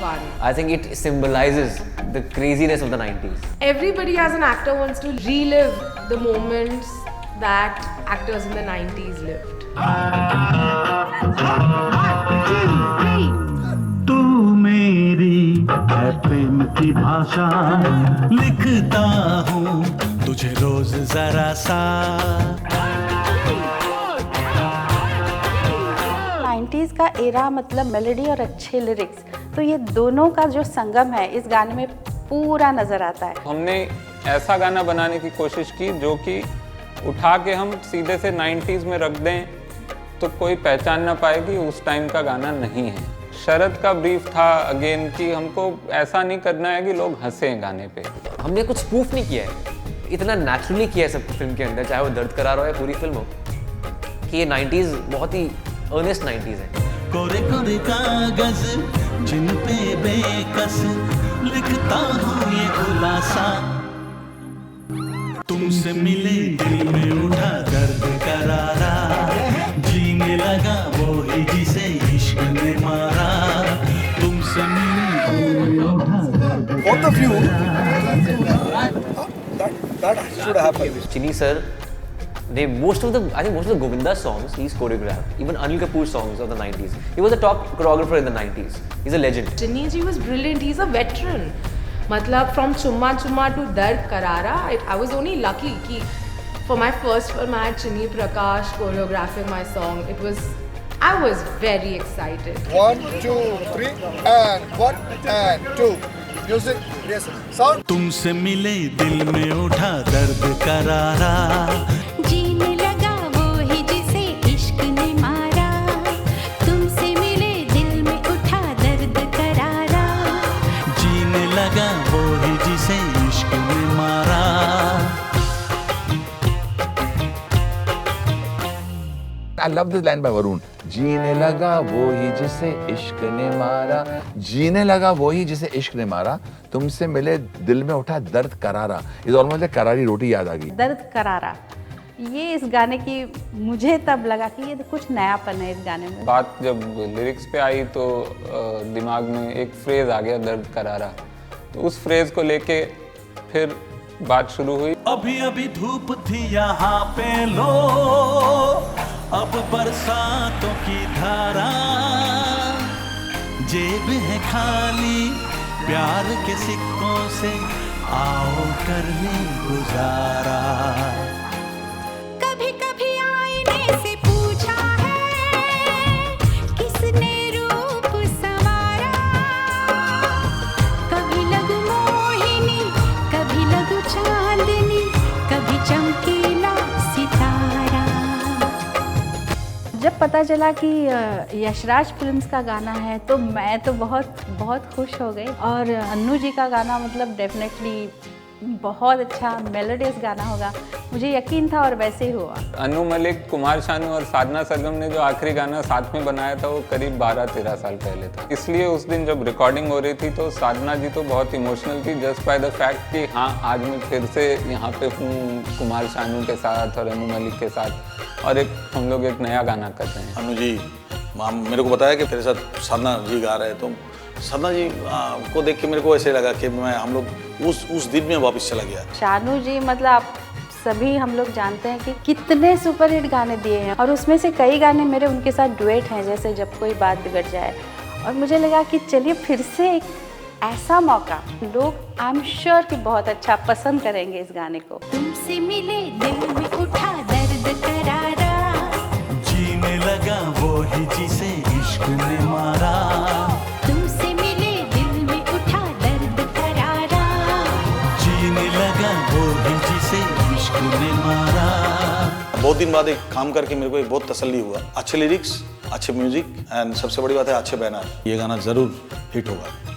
fun. I think it symbolizes the craziness of the 90s. Everybody as an actor wants to relive the moments that actors in the 90s lived. तू मेरी है प्रेम की भाषा, लिखता हूँ तुझे रोज जरा सा। 90s का एरा मतलब मेलोडी और अच्छे लिरिक्स, तो ये दोनों का जो संगम है इस गाने में पूरा नजर आता है। हमने ऐसा गाना बनाने की कोशिश की जो कि उठा के हम सीधे से 90s में रख दें तो कोई पहचान ना पाए कि उस टाइम का गाना नहीं है। शरद का ब्रीफ था अगेन कि हमको ऐसा नहीं करना है कि लोग हंसें गाने पे। हमने कुछ स्पूफ नहीं किया है, इतना नेचुरली किया है सब फिल्म के अंदर, चाहे वो दर्द करार हो या पूरी फिल्म हो, कि ये 90s बहुत ही अर्नेस्ट 90s है। कोरे कोरे कागज जिन पे बेकस लिखता हूँ ये खुलासा, तुमसे मिले दिल में उठा दर्द करारा, जीने लगा वो ही जिसे इश्क ने मारा, तुमसे मिले दिल में उठा दर्द। Both of you, that should happen. Chini sir, I think most of the Govinda songs he's choreographed. Even Anil Kapoor songs of the 90s. He was a top choreographer in the 90s. He's a legend. Chinni ji was brilliant. He's a veteran. Matlab from Chumma Chumma to Dard Karara, I was only lucky कि for my first film I had Chinni Prakash choreographing my song. I was very excited. 1, 2, 3, and 1 and 2. Music, yes, sound. तुमसे मिले दिल में उठा दर्द करारा, जीने लगा वो ही जिसे इश्क ने मारा, तुमसे मिले दिल में उठा दर्द करारा, जीने लगा वो ही जिसे इश्क ने मारा। I love this line by Varun. जीने लगा वो ही जिसे इश्क ने मारा, जीने लगा वो ही जिसे इश्क ने मारा, तुमसे मिले दिल में उठा दर्द करारा। इस ऑलमोस्ट करारी रोटी याद आ गई। दर्द करारा, ये इस गाने की मुझे तब लगा कि ये कुछ नयापन है इस गाने में। बात जब लिरिक्स पे आई तो दिमाग में एक फ्रेज आ गया दर्द करारा, तो उस फ्रेज को लेके फिर बात शुरू हुई। अभी अभी धूप थी यहाँ पे लो, अब बरसातों की धारा, जेब है खाली प्यार के सिक्कों से, आओ कर ले गुजारा। कभी कभी आईने से पूछा है किसने रूप संवारा, कभी लगू मोहिनी कभी लगू चांदनी, कभी चमकीला सितारा। जब पता चला कि यशराज फिल्म्स का गाना है तो मैं तो बहुत बहुत खुश हो गई। और अन्नू जी का गाना मतलब डेफिनेटली बहुत अच्छा मेलोडियस गाना होगा, मुझे यकीन था और वैसे ही हुआ। अनु मलिक, कुमार शानू और साधना सरगम ने जो आखिरी गाना साथ में बनाया था वो करीब 12-13 साल पहले था। इसलिए उस दिन जब रिकॉर्डिंग हो रही थी तो साधना जी तो बहुत इमोशनल थी, जस्ट बाय द फैक्ट कि हाँ आज मैं फिर से यहाँ पे हूँ कुमार शानू के साथ और अनु मलिक के साथ, और हम लोग एक नया गाना कर रहे हैं। अनु जी मेरे को बताया कि तेरे साथ साधना जी गा रहे हैं, तो साधना जी को देख के मेरे को ऐसे लगा कि हम लोग उस दिन में वापस चला गया। शानू जी मतलब आप सभी हम लोग जानते हैं कि कितने सुपरहिट गाने दिए हैं, और उसमें से कई गाने मेरे उनके साथ डुएट हैं, जैसे जब कोई बात बिगड़ जाए। और मुझे लगा कि चलिए फिर से एक ऐसा मौका, लोग आई एम श्योर कि बहुत अच्छा पसंद करेंगे इस गाने को। तुमसे मिले दिल में उठा दर्द करारा, जीने लगा वो ही जिसे इश्क ने मारा, तुमसे मिले दिल में उठा दर्द करारा, जीने लगा वो ही जिसे इश्क ने मारा। बहुत दिन बाद एक काम करके मेरे को एक बहुत तसल्ली हुआ। अच्छे लिरिक्स, अच्छे म्यूजिक एंड सबसे बड़ी बात है अच्छे बैनर। ये गाना जरूर हिट होगा।